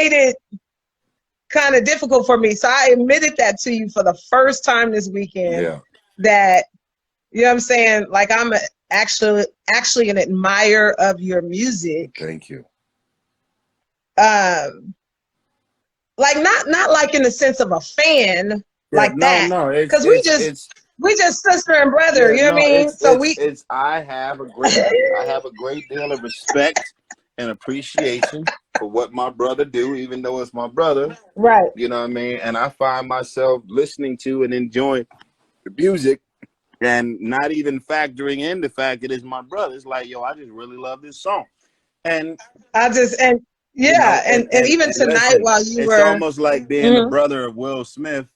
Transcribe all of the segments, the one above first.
made it kind of difficult for me. So I admitted that to you for the first time this weekend. Yeah. That, you know what I'm saying? Like, I'm actually an admirer of your music. Thank you. Like not like in the sense of a fan, Yeah, like that. no, Because we just sister and brother, yeah, you know what I no, mean? So it's I have a great deal of respect and appreciation for what my brother do, even though it's my brother. right. You know what I mean? And I find myself listening to and enjoying the music and not even factoring in the fact that it's my brother. It's like, yo, I just really love this song. And And you know, yeah, and even tonight listen, while you it's were almost like being the Mhm. brother of Will Smith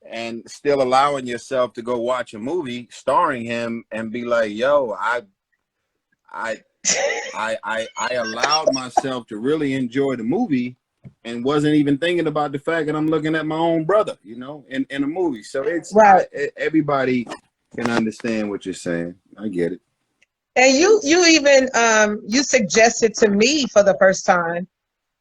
and still allowing yourself to go watch a movie starring him and be like, yo, I allowed myself to really enjoy the movie and wasn't even thinking about the fact that I'm looking at my own brother, you know, in a movie. So right. everybody can understand what you're saying. I get it. And you even you suggested to me for the first time,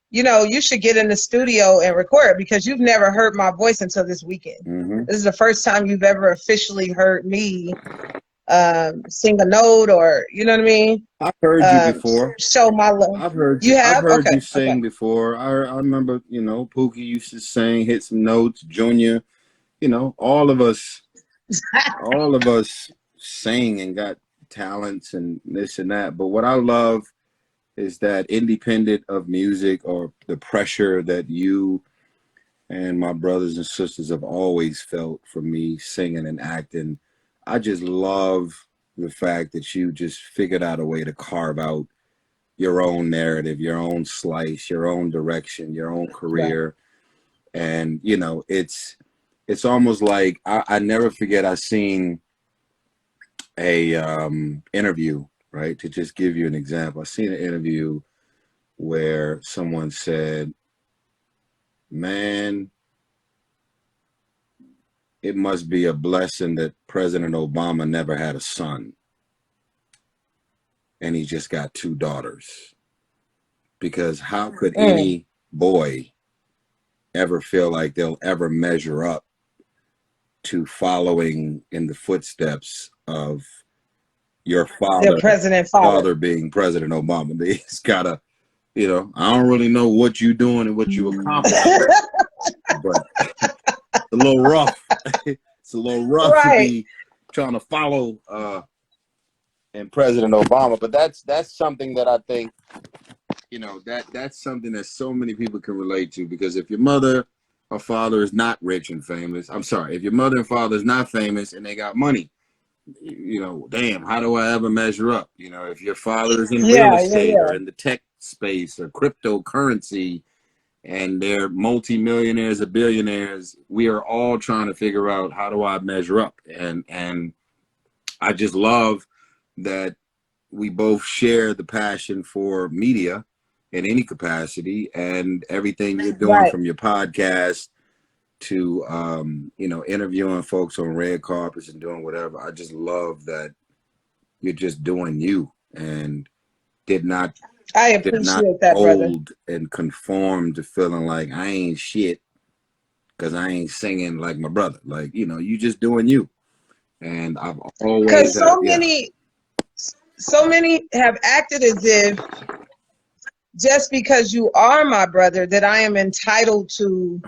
you know, you should get in the studio and record, because you've never heard my voice until this weekend. Mm-hmm. This is the first time you've ever officially heard me sing a note, or you know what I mean? I've heard you before. Show my love. You I've have? heard Okay. you sing before. I remember, you know, Pookie used to sing, hit some notes, Junior, you know, all of us sing and got talents and this and that. But what I love is that, independent of music or the pressure that you and my brothers and sisters have always felt for me singing and acting, I just love the fact that you just figured out a way to carve out your own narrative, your own slice, your own direction, your own career. Right. And, you know, it's almost like I never forget, I seen a interview, right? To just give you an example, I seen an interview where someone said, man, it must be a blessing that President Obama never had a son and he just got 2 daughters. Because how could any boy ever feel like they'll ever measure up to following in the footsteps of your father being President Obama? He's gotta, you know, I don't really know what you're doing and what you accomplished, but it's a little rough. It's a little rough to be trying to follow in President Obama. But that's something that I think, you know, that's something that so many people can relate to, because if your mother or father is not rich and famous, I'm sorry, if your mother and father is not famous and they got money, you know, damn, how do I ever measure up? You know, if your father is in real estate or in the tech space or cryptocurrency and they're multimillionaires or billionaires, we are all trying to figure out, how do I measure up? And I just love that we both share the passion for media in any capacity, and everything you're doing from your podcast to, you know, interviewing folks on red carpets and doing whatever. I just love that you're just doing you and did not that, hold brother. and conform to feeling like I ain't shit because I ain't singing like my brother. Like, you know, you just doing you. And I've always, because so many have acted as if just because you are my brother that I am entitled to,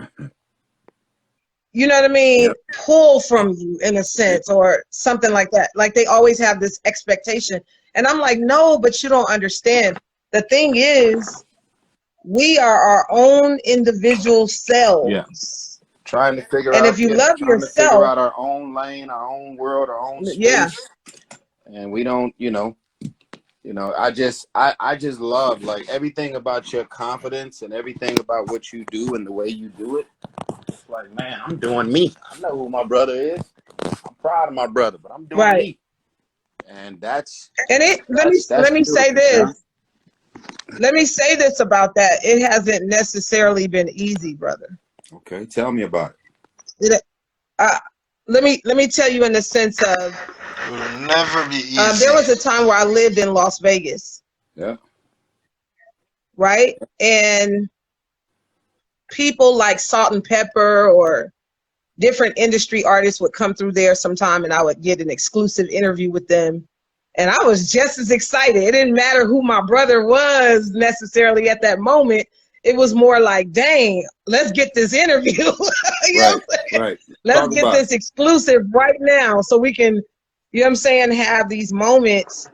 you know what I mean, pull from you in a sense or something like that. Like, they always have this expectation. And I'm like, no, but you don't understand. The thing is, we are our own individual selves. Trying to figure and out, if you love trying to figure yourself, out our own lane, our own world, our own space. And we don't, you know, I just love, like, everything about your confidence and everything about what you do and the way you do it. It's like, man, I'm doing me. I know who my brother is. I'm proud of my brother, but I'm doing me. And let me say this. Let me say this about that. It hasn't necessarily been easy, brother. Okay, tell me about it. Let me tell you in the sense of, it will never be easy. There was a time where I lived in Las Vegas. Yeah. Right? And people like Salt and Pepper or different industry artists would come through there sometime, and I would get an exclusive interview with them. And I was just as excited. It didn't matter who my brother was necessarily at that moment. It was more like, dang, let's get this interview. You know Right, what I'm saying? right. Let's Talk get about this exclusive right now so we can, you know what I'm saying, have these moments.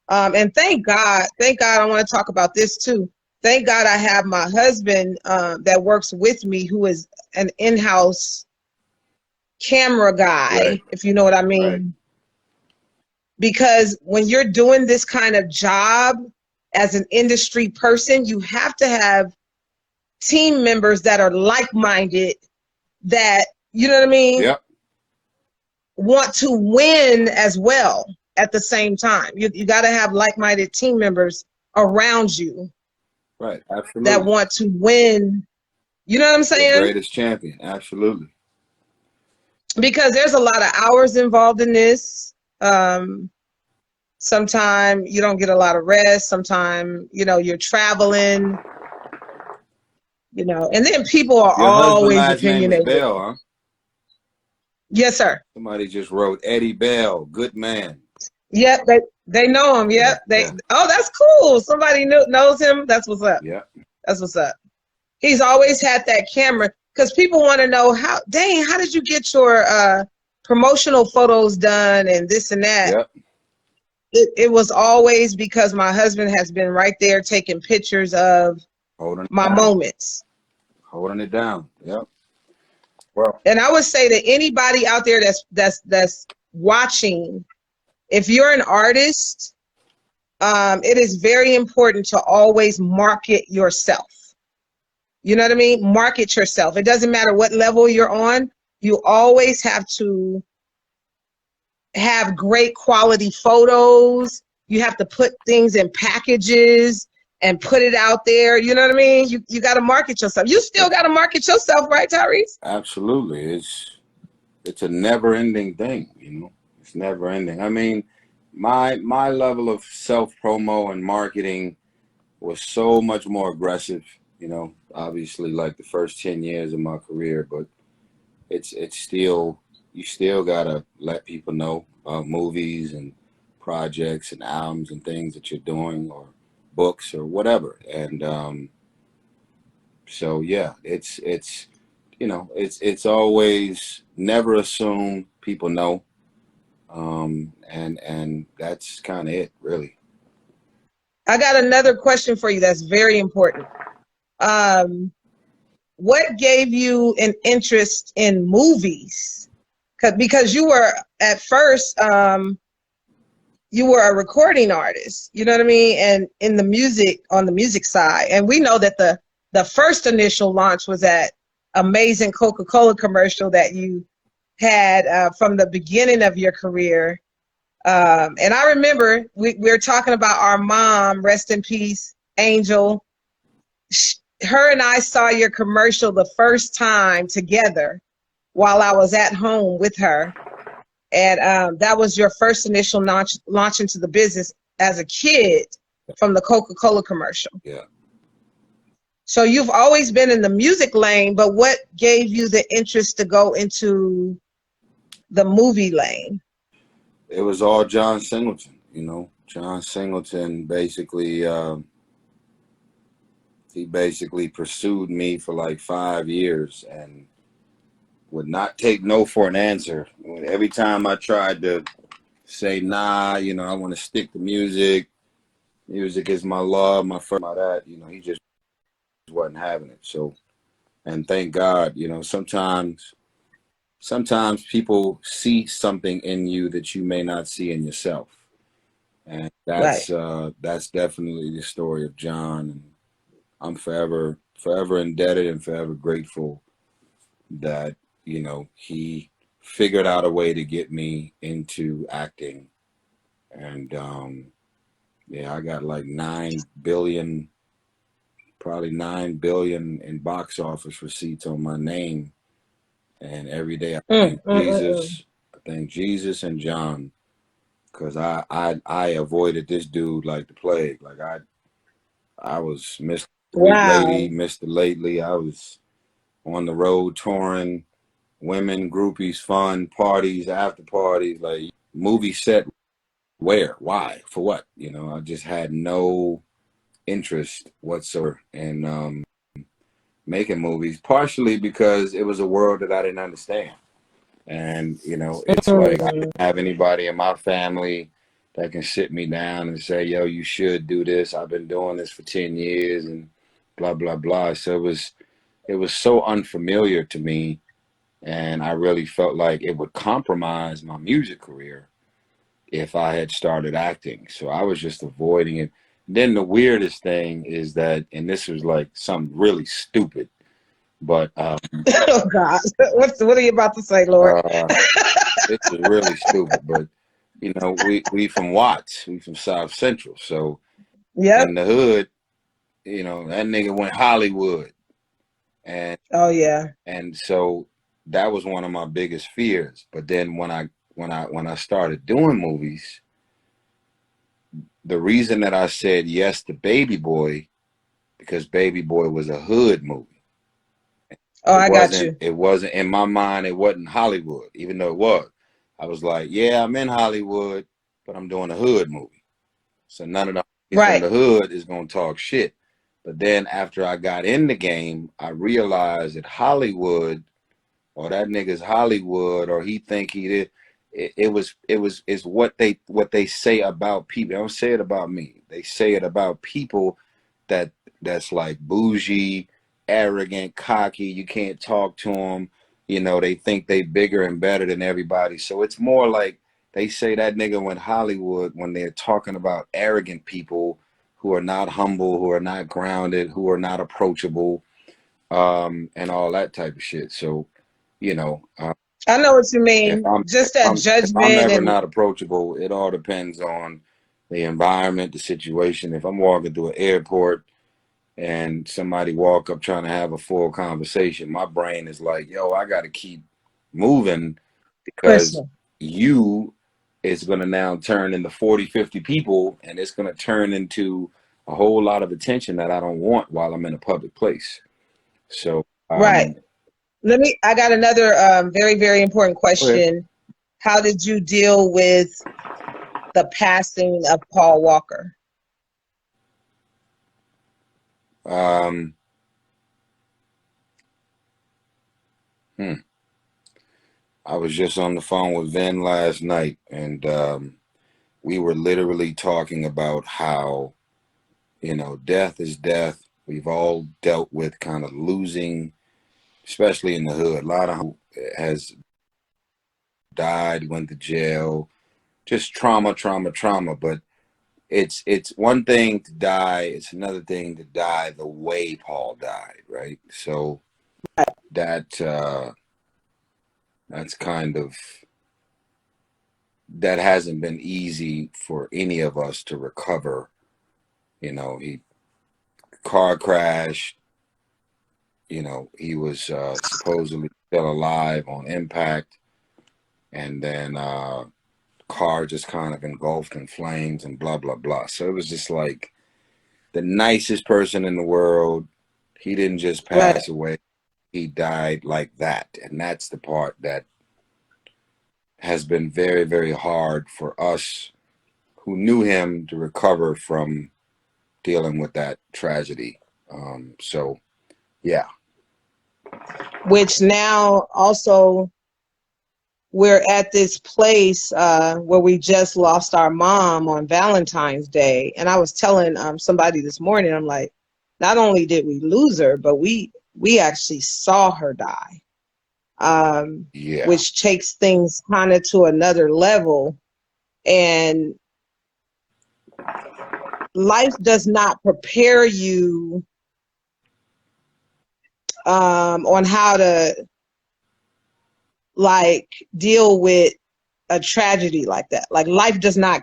And thank God, I want to talk about this too. Thank God I have my husband that works with me, who is an in-house camera guy, right, if you know what I mean. right. Because when you're doing this kind of job as an industry person, you have to have team members that are like-minded, that, you know what I mean, Yep. want to win as well at the same time. You got to have like-minded team members around you Right. that Absolutely. want to win. You know what I'm The saying? greatest champion. Absolutely. Because there's a lot of hours involved in this. Sometimes you don't get a lot of rest. Sometimes, you know, you're traveling, you know, and then people are Your husband's always last name is opinionated. Bell, huh? Yes, sir. Somebody just wrote Eddie Bell, good man. Yep, they know him. Yeah, Yep. yeah, Oh, that's cool. Somebody knows him. That's what's up. yeah. That's what's up. He's always had that camera, because people want to know how did you get your promotional photos done and this and that. Yep. It was always because my husband has been right there taking pictures of Holding it my down. moments. Holding it down. Yep. Well, And I would say to anybody out there that's watching, if you're an artist, it is very important to always market yourself. You know what I mean? Market yourself. It doesn't matter what level you're on. You always have to have great quality photos. You have to put things in packages and put it out there. You know what I mean? You got to market yourself. You still got to market yourself, right, Tyrese? absolutely. It's a never ending thing, you know. It's never ending. I mean, my level of self promo and marketing was so much more aggressive, you know, obviously like the first 10 years of my career, but it's still, you still gotta let people know about movies and projects and albums and things that you're doing, or books or whatever. And so yeah, it's you know, it's always never assume people know. And that's kind of it, really. I got another question for you that's very important. Um, what gave you an interest in movies? Because you were at first, you were a recording artist, you know what I mean, and in the music, on the music side. And we know that the first initial launch was that amazing Coca-Cola commercial that you had from the beginning of your career. And I remember we were talking about our mom, rest in peace, Angel. Her and I saw your commercial the first time together while I was at home with her. And that was your first initial launch into the business as a kid, from the Coca-Cola commercial. Yeah. So you've always been in the music lane, but what gave you the interest to go into the movie lane? It was all John Singleton, you know. John Singleton basically, he basically pursued me for like 5 years and would not take no for an answer. Every time I tried to say, nah, you know, I want to stick to music. Music is my love, my first, my that, you know, he just wasn't having it. So, and thank God, you know, sometimes people see something in you that you may not see in yourself. And Right. that's definitely the story of John. And I'm forever indebted and forever grateful that, you know, he figured out a way to get me into acting. And yeah, I got like 9 billion in box office receipts on my name. And every day I thank Jesus and John, because I avoided this dude like the plague. Like I was Mr. Sweet Lady, Wow. Mr. Lately. I was on the road touring, women, groupies, fun, parties, after parties, like movie set, where, why, for what? You know, I just had no interest whatsoever in making movies, partially because it was a world that I didn't understand. And, you know, it's like I didn't have anybody in my family that can sit me down and say, yo, you should do this. I've been doing this for 10 years and blah, blah, blah. So it was so unfamiliar to me. And I really felt like it would compromise my music career if I had started acting. So I was just avoiding it. Then the weirdest thing is that, and this was like something really stupid, but Oh God, what are you about to say, Lord? this was really stupid. But you know, we from Watts, we from South Central, so Yep. in the hood, you know, that nigga went Hollywood, and Oh yeah. so that was one of my biggest fears. But then when I started doing movies, the reason that I said yes to Baby Boy, because Baby Boy was a hood movie. Oh, I got you. It wasn't in my mind, it wasn't Hollywood, even though it was. I was like, yeah, I'm in Hollywood, but I'm doing a hood movie. So none of the niggas from Right. the hood is gonna talk shit. But then after I got in the game, I realized that Hollywood, or that nigga's Hollywood, or he think he did. It's what they say about people. They don't say it about me. They say it about people that's like bougie, arrogant, cocky. You can't talk to them. You know, they think they bigger and better than everybody. So it's more like they say that nigga went Hollywood when they're talking about arrogant people who are not humble, who are not grounded, who are not approachable, and all that type of shit. So, you know, I know what you if mean. I'm Just that if I'm judgment ever and not approachable, it all depends on the environment, the situation. If I'm walking through an airport and somebody walk up trying to have a full conversation, my brain is like, yo, I got to keep moving because Crystal. you is going to now turn into 40, 50 people, and it's going to turn into a whole lot of attention that I don't want while I'm in a public place. So, Right. I got another very, very important go ahead. question. How did you deal with the passing of Paul Walker? Um, hmm. I was just on the phone with Vin last night, and we were literally talking about how, you know, death is death. We've all dealt with kind of losing, especially in the hood. A lot of who has died, went to jail, just trauma, trauma, trauma. But it's one thing to die; it's another thing to die the way Paul died, right? So that that's kind of that hasn't been easy for any of us to recover. You know, he car crash. You know, he was supposedly still alive on impact, and then car just kind of engulfed in flames and blah blah blah. So it was just like the nicest person in the world. He didn't just Right. pass away; he died like that, and that's the part that has been very very hard for us who knew him to recover from dealing with that tragedy. So yeah, Which now also we're at this place where we just lost our mom on Valentine's Day. And I was telling somebody this morning, I'm like, not only did we lose her, but we actually saw her die, yeah, which takes things kind of to another level. And life does not prepare you on how to like deal with a tragedy like that. Like life does not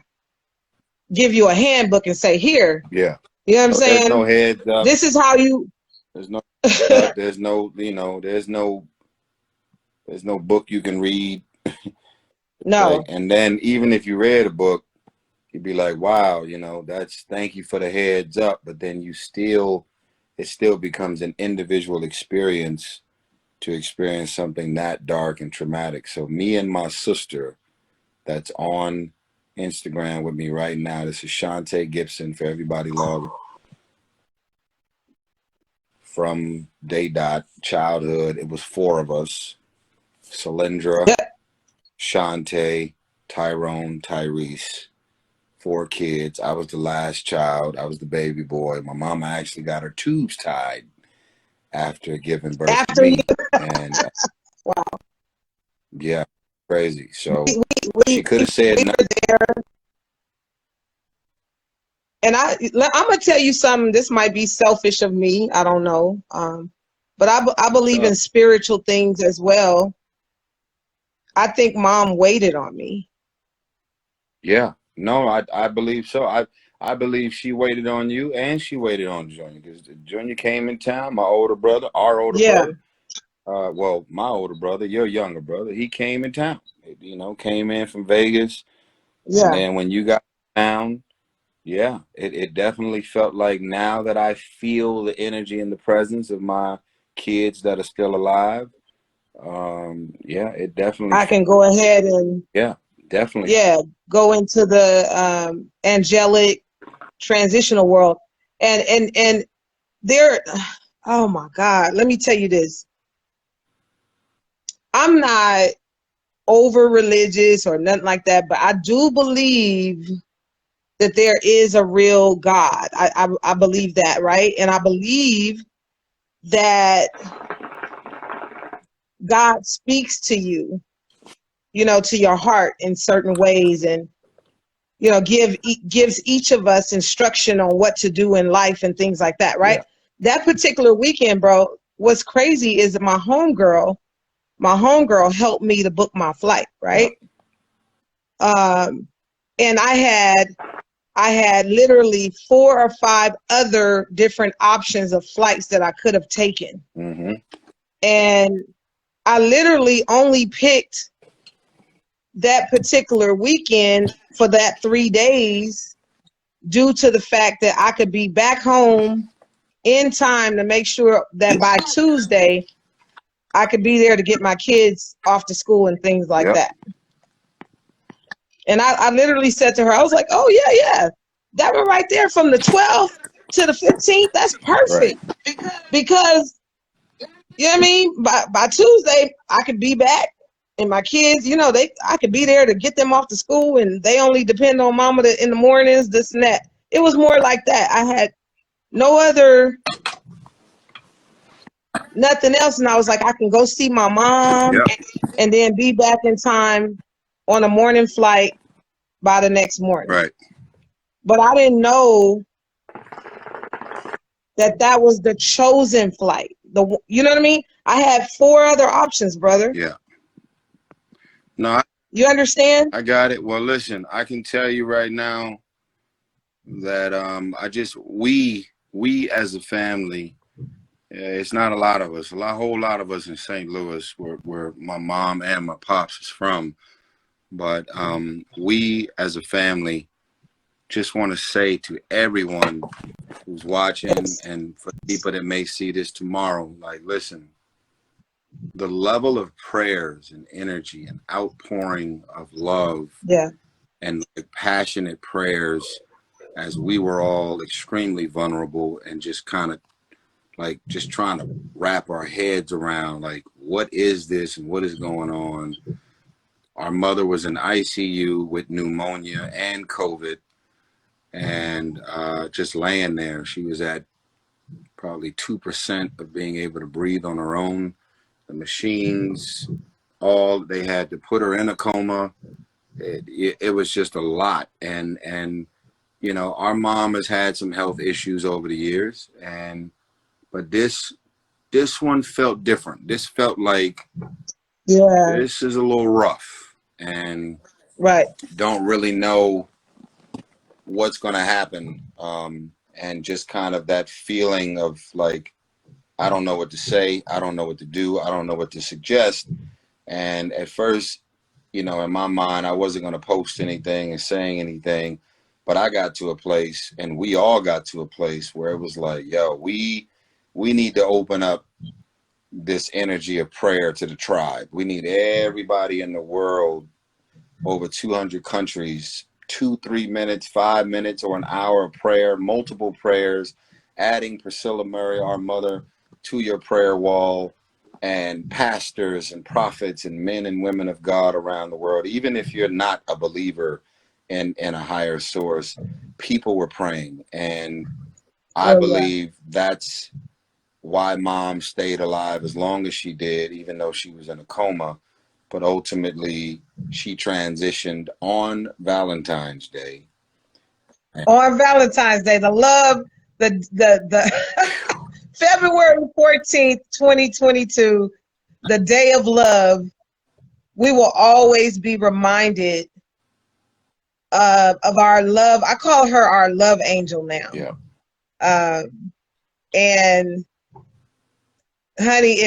give you a handbook and say, here, yeah. you know what I'm So there's no saying? heads up. This is how you There's no up. There's no, you know, there's no book you can read. Like, no. and then even if you read a book, you'd be like, wow, you know, that's thank you for the heads up. But then it still becomes an individual experience to experience something that dark and traumatic. So me and my sister that's on Instagram with me right now, this is Shantae Gibson, for everybody logging, from day dot childhood. It was 4 of us: Solyndra, Shantae, Tyrone, Tyrese. 4 kids. I was the last child. I was the baby boy. My mama actually got her tubes tied after giving birth to me. And wow. Yeah, crazy. So We she could have said no. were there. And I'm gonna tell you something. This might be selfish of me. I don't know. But I believe in spiritual things as well. I think Mom waited on me. Yeah, no, I believe so. I believe she waited on you, and she waited on Junior, because Junior came in town. My older brother, our older brother. Well, my older brother, your younger brother, he came in town. You know, came in from Vegas, and then when you got down, yeah, it definitely felt like, now that I feel the energy and the presence of my kids that are still alive, yeah, it definitely. I can go ahead and definitely go into the angelic transitional world, and there. Oh my God, let me tell you this. I'm not over religious or nothing like that, but I do believe that there is a real God. I believe that, right? And I believe that God speaks to you, to your heart in certain ways, and gives each of us instruction on what to do in life and things like that, right? That particular weekend, bro, what's crazy is that my homegirl helped me to book my flight, right? And I had literally 4 or 5 other different options of flights that I could have taken. And I literally only picked that particular weekend for that 3 days due to the fact that I could be back home in time to make sure that by Tuesday I could be there to get my kids off to school and things like that. And I literally said to her, I was like, oh, yeah, that one right there from the 12th to the 15th, that's perfect. Because, you know what I mean? By Tuesday, I could be back. And my kids, I could be there to get them off to school, and they only depend on mama in the mornings, this and that. It was more like that. I had nothing else. And I was like, I can go see my mom and then be back in time on a morning flight by the next morning. Right. But I didn't know that was the chosen flight. You know what I mean? I had 4 other options, brother. Yeah. No, you understand? I got it. Well, listen, I can tell you right now that we as a family, it's not a lot of us, whole lot of us in St. Louis, where my mom and my pops is from. But we as a family just want to say to everyone who's watching, and for people that may see this tomorrow, like, listen, the level of prayers and energy and outpouring of love and passionate prayers, as we were all extremely vulnerable and just kind of like just trying to wrap our heads around, like, what is this and what is going on. Our mother was in ICU with pneumonia and COVID, and just laying there. She was at probably 2% of being able to breathe on her own. The machines, they had to put her in a coma. It was just a lot. And our mom has had some health issues over the years, but this one felt different. This felt like, this is a little rough, and don't really know what's going to happen. And just kind of that feeling of like, I don't know what to say. I don't know what to do. I don't know what to suggest. And at first, in my mind, I wasn't going to post anything and saying anything, but I got to a place, and we all got to a place where it was like, yo, we need to open up this energy of prayer to the tribe. We need everybody in the world, over 200 countries, 2-3 minutes, 5 minutes, or an hour of prayer, multiple prayers, adding Priscilla Murray, our mother, to your prayer wall, and pastors and prophets and men and women of God around the world. Even if you're not a believer in a higher source, people were praying. And I believe that's why Mom stayed alive as long as she did, even though she was in a coma. But ultimately, she transitioned on Valentine's Day. On Valentine's Day, the February 14th, 2022, the day of love. We will always be reminded of our love. I call her our love angel now. Yeah. And honey,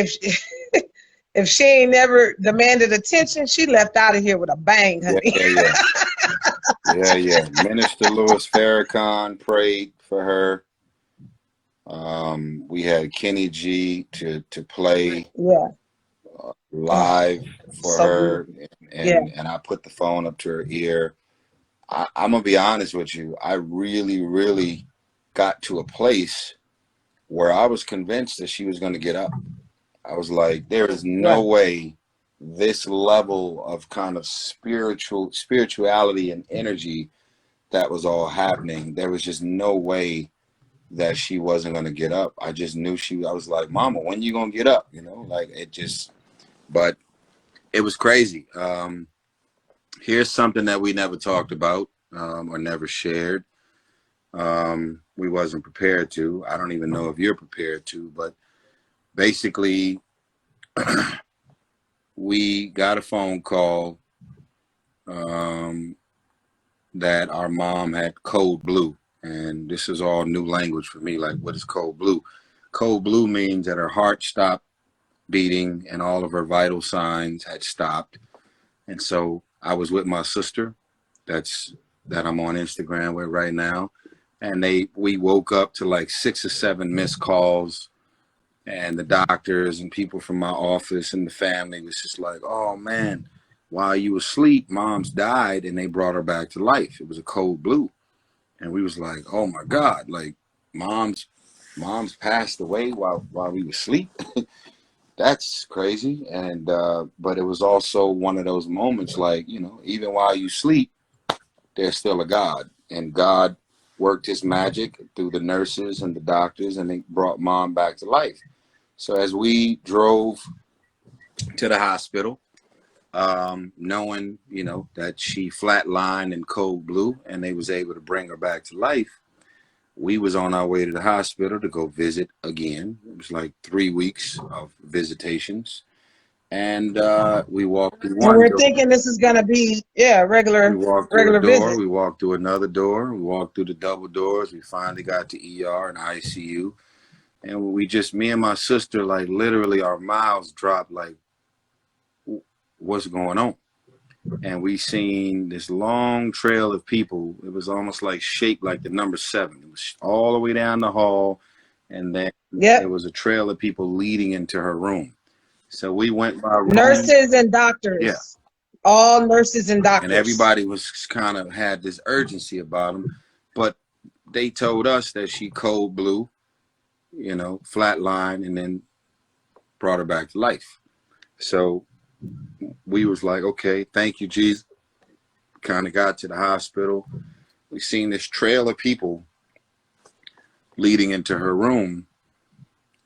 if she ain't never demanded attention, she left out of here with a bang, honey. Yeah. Minister Louis Farrakhan prayed for her. We had Kenny G to play live for her, and I put the phone up to her ear. I'm gonna be honest with you. I really got to a place where I was convinced that she was gonna get up. I was like, there is no way this level of kind of spirituality and energy that was all happening. There was just no way that she wasn't going to get up. I just knew I was like, Mama, when you going to get up? You know, like but it was crazy. Here's something that we never talked about or never shared. We wasn't prepared to. I don't even know if you're prepared to, but basically we got a phone call that our mom had code blue. And this is all new language for me. Like, what is code blue? Code blue means that her heart stopped beating and all of her vital signs had stopped. And so I was with my sister that I'm on Instagram with right now. And we woke up to like 6 or 7 missed calls, and the doctors and people from my office and the family was just like, oh man, while you were asleep, Mom's died and they brought her back to life. It was a code blue. And we was like, oh my God, like mom's passed away while we were asleep. That's crazy. And but it was also one of those moments, like, you know, even while you sleep, there's still a God. And God worked his magic through the nurses and the doctors, and they brought Mom back to life. So as we drove to the hospital, knowing, you know, that she flatlined in code blue and they was able to bring her back to life, we was on our way to the hospital to go visit again. It was like 3 weeks of visitations. And we walked through one and we're door. thinking this is going to be, regular, We walked through a door, visit. we walked through another door, we walked through the double doors. We finally got to ER and ICU. And me and my sister, like literally our mouths dropped like, what's going on? And we seen this long trail of people. It was almost like shaped like the number 7. It was all the way down the hall. And then there was a trail of people leading into her room. So we went by nurses and doctors. Yeah. All nurses and doctors. And everybody was kind of had this urgency about them. But they told us that she code blue, you know, flatline, and then brought her back to life. So we was like, okay, thank you, Jesus. Kind of got to the hospital. We seen this trail of people leading into her room.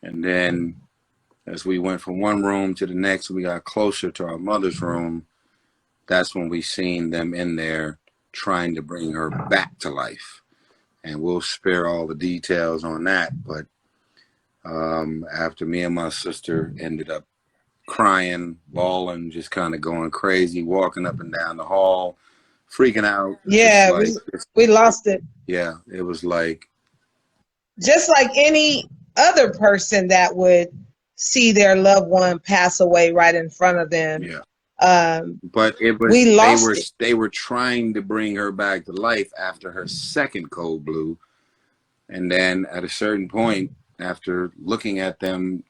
And then as we went from one room to the next, we got closer to our mother's room. That's when we seen them in there trying to bring her back to life. And we'll spare all the details on that. But after me and my sister ended up crying, bawling, just kind of going crazy, walking up and down the hall, freaking out. Yeah, we lost it. Yeah, it was like, just like any other person that would see their loved one pass away right in front of them. Yeah. But it was they were trying to bring her back to life after her second code blue. And then at a certain point, after looking at them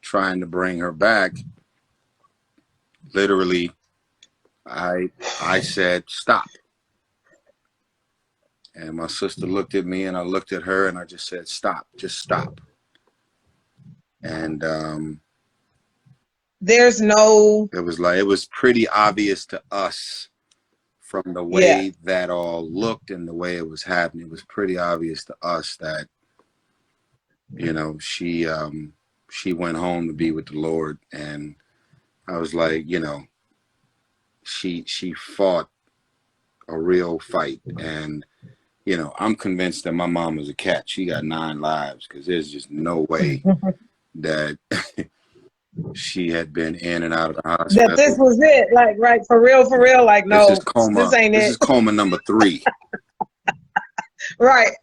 trying to bring her back, literally, I said, stop. And my sister looked at me and I looked at her and I just said, stop, just stop. And there's no, it was pretty obvious to us from the yeah, way that all looked and the way it was happening. It was pretty obvious to us that, you know, she went home to be with the Lord. And I was like, you know, she fought a real fight. And, you know, I'm convinced that my mom was a cat. She got 9 lives, because there's just no way that she had been in and out of the that this hospital. was it, like, right, for real, like, This is no, this coma. ain't This it. is coma number 3. Right.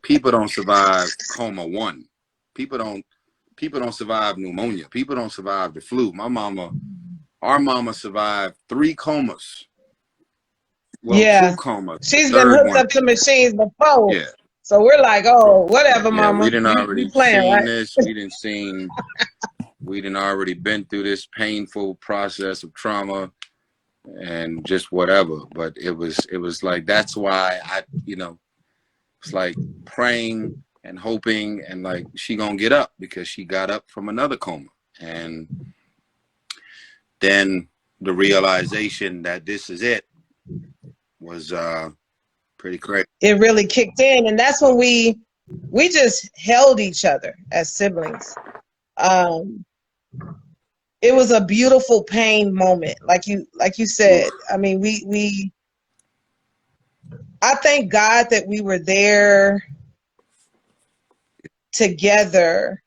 People don't survive coma 1. People don't survive pneumonia. People don't survive the flu. Our mama survived 3 comas. Well, 2 Yeah. comas. The She's been third hooked one. up to machines before. Yeah. So we're like, oh, whatever, Yeah, we mama. didn't You already playing, seen right? this. We didn't already been through this painful process of trauma and just whatever. But it was like, that's why I, you know, it's like praying and hoping and like she gonna get up, because she got up from another coma. And then the realization that this is it was pretty crazy. It really kicked in. And that's when we just held each other as siblings. It was a beautiful pain moment. Like you said, I mean, I thank God that we were there together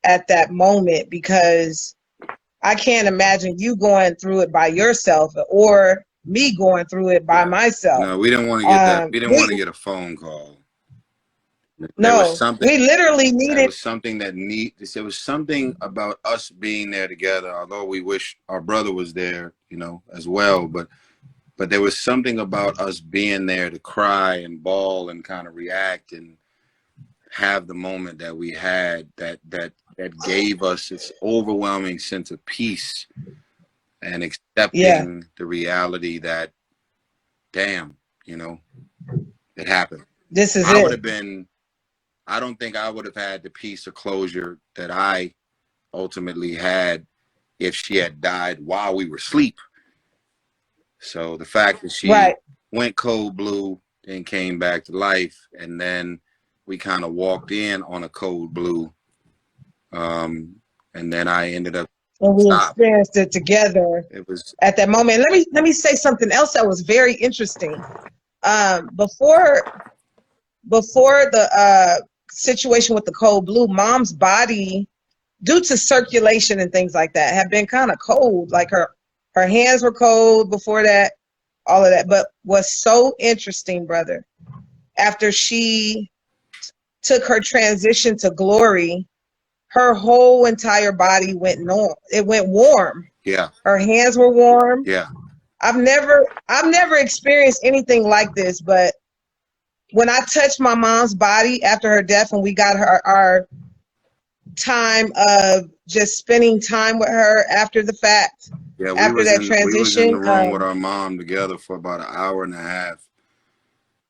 at that moment, because I can't imagine you going through it by yourself or me going through it by Yeah. myself. No, we didn't want to get that. We didn't want to get a phone call. There was No, something. we literally There needed. was something there was something about us being there together. Although we wish our brother was there, you know, as well. But there was something about us being there to cry and bawl and kind of react and have the moment that we had that gave us this overwhelming sense of peace and accepting the reality that, damn, you know, it happened. This is it. I don't think I would have had the peace of closure that I ultimately had if she had died while we were asleep. So the fact that she went cold blue and came back to life, and then we kind of walked in on a cold blue, and then I ended up And we experienced it together. It was at that moment. Let me say something else that was very interesting. Before the situation with the cold blue, mom's body, due to circulation and things like that, had been kind of cold. Like her hands were cold before that, all of that. But what's so interesting, brother, after she took her transition to glory, her whole entire body went warm. Yeah. Her hands were warm. Yeah. I've never experienced anything like this, but when I touched my mom's body after her death, and we got our time of just spending time with her after the fact, yeah, after that transition. We was in the room with our mom together for about an hour and a half.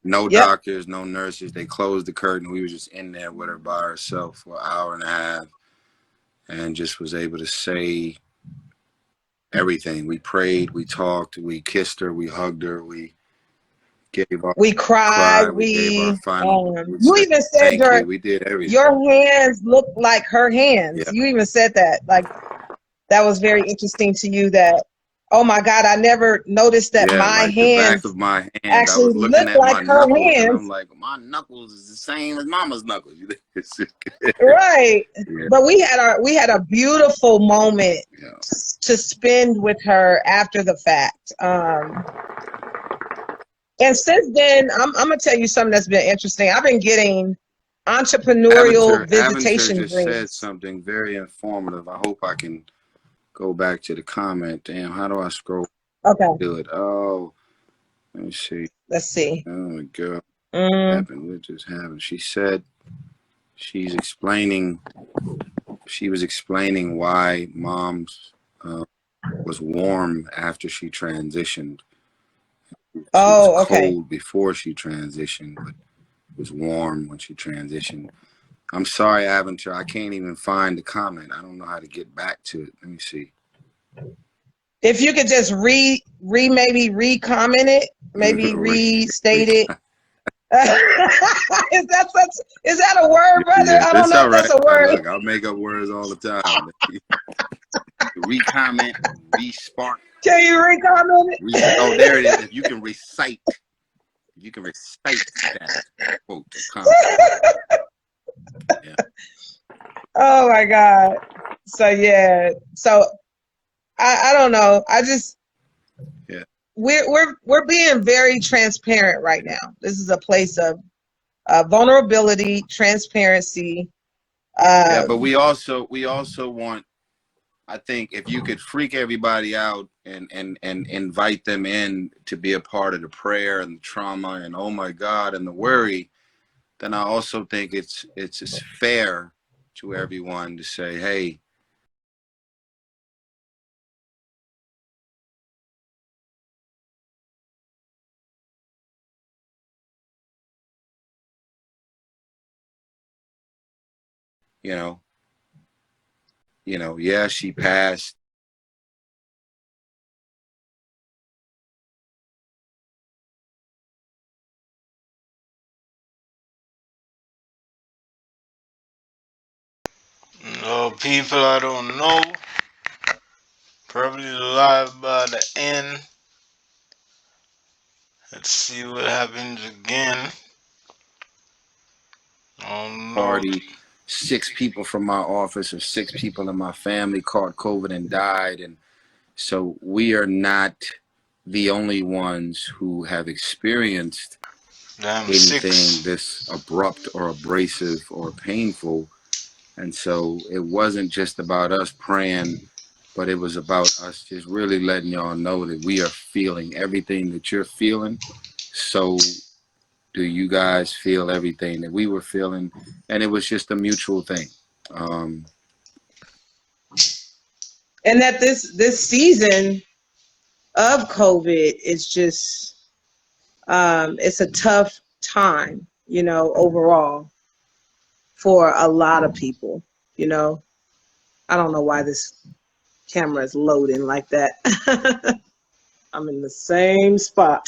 No doctors, no nurses. They closed the curtain. We was just in there with her by herself for an hour and a half, and just was able to say everything. We prayed, we talked, we kissed her, we hugged her, we cried, we gave our final. You even said we did everything. Your hands look like her hands. Yeah. You even said that. Like, that was very interesting to you. That, oh my God, I never noticed that my hands, the back of my hand, actually I was looking at like my knuckles, hands. and I'm like, my knuckles is the same as mama's knuckles. Right. Yeah. But we had a beautiful moment to spend with her after the fact. And since then, I'm gonna tell you something that's been interesting. I've been getting entrepreneurial visitation just dreams. Said something very informative. I hope I can go back to the comment. Damn, how do I scroll? Okay. Do it. Oh, let me see. Let's see. Oh my God. What happened? What just happened? She said she's explaining she was explaining why Mom's was warm after she transitioned. She was Oh, okay. cold before she transitioned, but was warm when she transitioned. I'm sorry, Aventer, I can't even find the comment. I don't know how to get back to it. Let me see. If you could just maybe re-comment it, maybe restate it. Is that a word, brother? Yeah, I don't that's know all if right. that's a word. Look, I'll make up words all the time. Re-comment, re-spark. Can you re-comment it? Oh, there it is. If you can recite that quote or comment. Yeah. Oh my God. So yeah. So I don't know. I just Yeah. we're being very transparent right now. This is a place of vulnerability, transparency. Yeah, but we also want, I think, if you could freak everybody out and invite them in to be a part of the prayer and the trauma and oh my God and the worry, then I also think it's fair to everyone to say, hey, you know, yeah, she passed. No, people I don't know. Probably live by the end. Let's see what happens again. Oh no. Party, 6 people from my office or 6 people in my family caught COVID and died. And so we are not the only ones who have experienced Damn anything six. this abrupt or abrasive or painful. And so it wasn't just about us praying, but it was about us just really letting y'all know that we are feeling everything that you're feeling. So do you guys feel everything that we were feeling? And it was just a mutual thing. And that this season of COVID is just it's a tough time, overall for a lot of people. I don't know why this camera is loading like that. I'm in the same spot.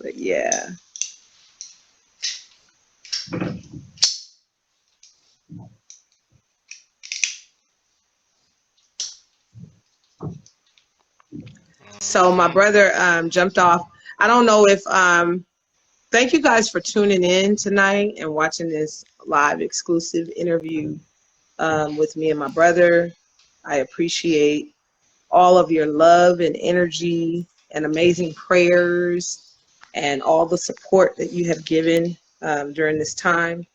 But yeah. So my brother jumped off. I don't know if thank you guys for tuning in tonight and watching this live exclusive interview with me and my brother. I appreciate all of your love and energy and amazing prayers and all the support that you have given during this time.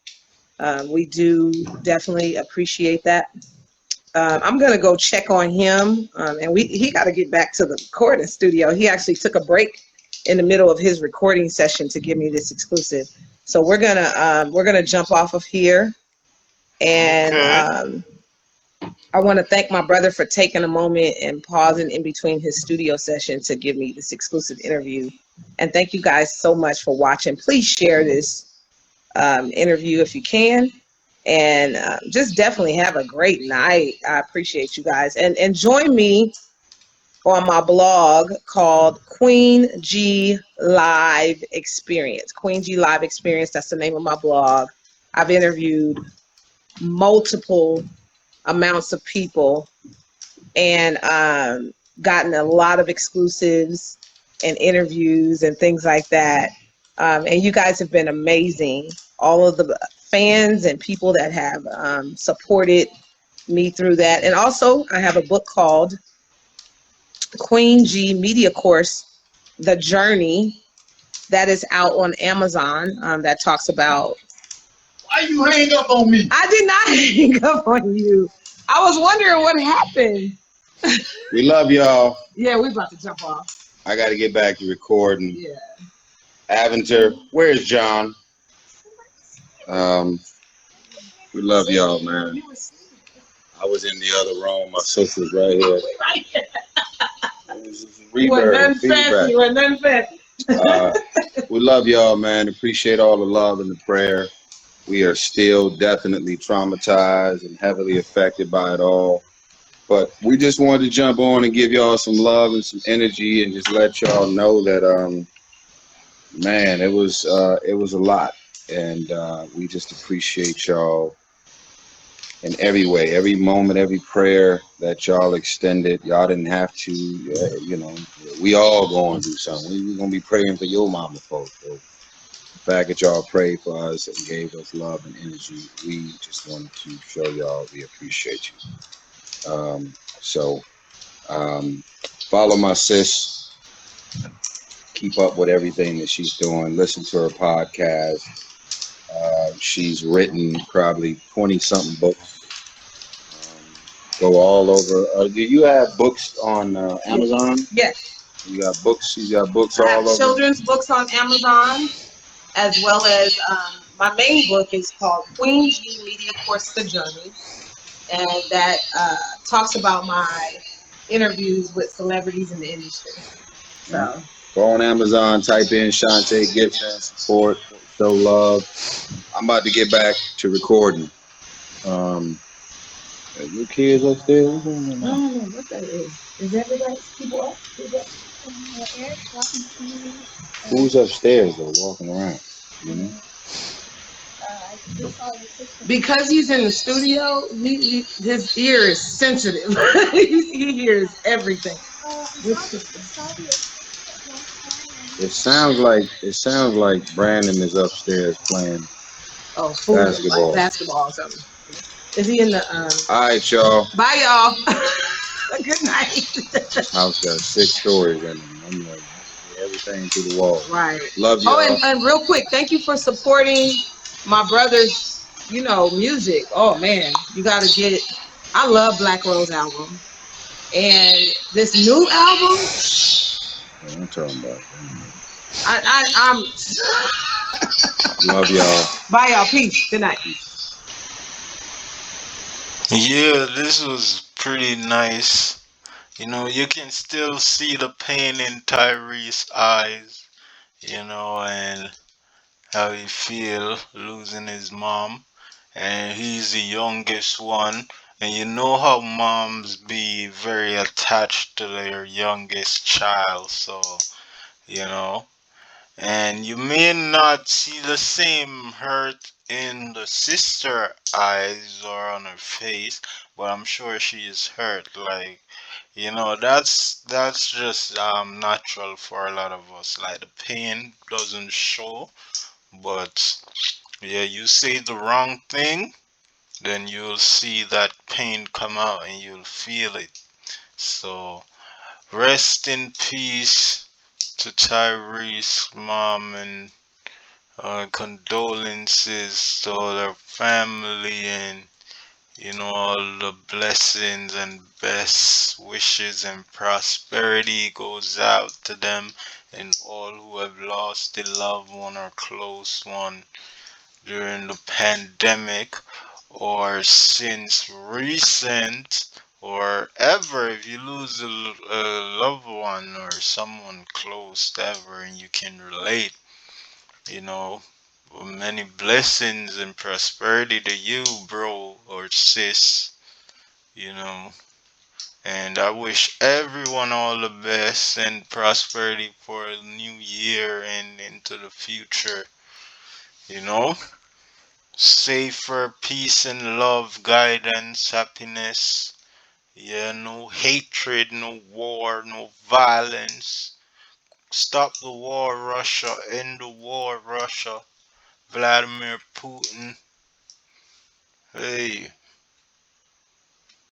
We do definitely appreciate that. I'm gonna go check on him, and he got to get back to the recording studio. He actually took a break in the middle of his recording session to give me this exclusive. So we're gonna jump off of here, and Okay. I want to thank my brother for taking a moment and pausing in between his studio session to give me this exclusive interview. And thank you guys so much for watching. Please share this interview if you can. And just definitely have a great night. I appreciate you guys. And join me on my blog called Queen G Live Experience. Queen G Live Experience, that's the name of my blog. I've interviewed multiple amounts of people and gotten a lot of exclusives and interviews and things like that. And you guys have been amazing. All of the fans and people that have supported me through that. And also, I have a book called Queen G Media Course, The Journey, that is out on Amazon, that talks about. Why you hang up on me? I did not hang up on you. I was wondering what happened. We love y'all. Yeah, we about to jump off. I got to get back to recording. Yeah. Aventer, where's John? We love y'all, man. I was in the other room. My sister's right here. You want Reverb, nothing fancy. feedback. You want nothing fancy. Uh, we love y'all, man. Appreciate all the love and the prayer. We are still definitely traumatized and heavily affected by it all. But we just wanted to jump on and give y'all some love and some energy and just let y'all know that man, it was a lot. And we just appreciate y'all in every way, every moment, every prayer that y'all extended. Y'all didn't have to, you know, we all going through something. We gonna be praying for your mama, folks. So the fact that y'all prayed for us and gave us love and energy, we just wanted to show y'all we appreciate you. So follow my sis, keep up with everything that she's doing, listen to her podcast. She's written probably 20 something books. Go all over. Do you have books on Amazon? Yes. You got books. You got books I have all over. children's books on Amazon, as well as my main book is called Queen G Media Course The Journey, and that talks about my interviews with celebrities in the industry. So Go on Amazon, type in Shantae Gibson, support, show love. I'm about to get back to recording. Your kids upstairs? What's going on? I don't know what that is. Is everybody's people up? Who's upstairs though, walking around? You know? Because he's in the studio, his ear is sensitive. He hears everything. It sounds like Brandon is upstairs playing Oh, food, like basketball. basketball or something. Is he in the All right, y'all. Bye, y'all. Good night. This house got 6 stories in it. I'm like, everything through the wall. Right. Love Oh, y'all. and real quick, thank you for supporting my brother's, music. Oh man, you gotta get it. I love Black Rose album. And this new album, What I'm talking about. I'm Love y'all. bye y'all. Peace. Good night. Yeah, this was pretty nice. You can still see the pain in Tyrese's eyes, and how he feel losing his mom. And he's the youngest one. And you know how moms be very attached to their youngest child, so, you know. And you may not see the same hurt in the sister eyes or on her face, but I'm sure she is hurt. Like, that's just natural for a lot of us. Like the pain doesn't show, but yeah, you say the wrong thing, then you'll see that pain come out and you'll feel it. So rest in peace to Tyrese mom, and condolences to all their family, and all the blessings and best wishes and prosperity goes out to them and all who have lost a loved one or close one during the pandemic, or since recent, or ever. If you lose a loved one or someone close ever and you can relate, you know, many blessings and prosperity to you, bro or sis, you know. And I wish everyone all the best and prosperity for a new year and into the future, you know. Safer, peace and love, guidance, happiness. Yeah, no hatred, no war, no violence. Stop the war, Russia. End the war, Russia. Vladimir Putin. Hey.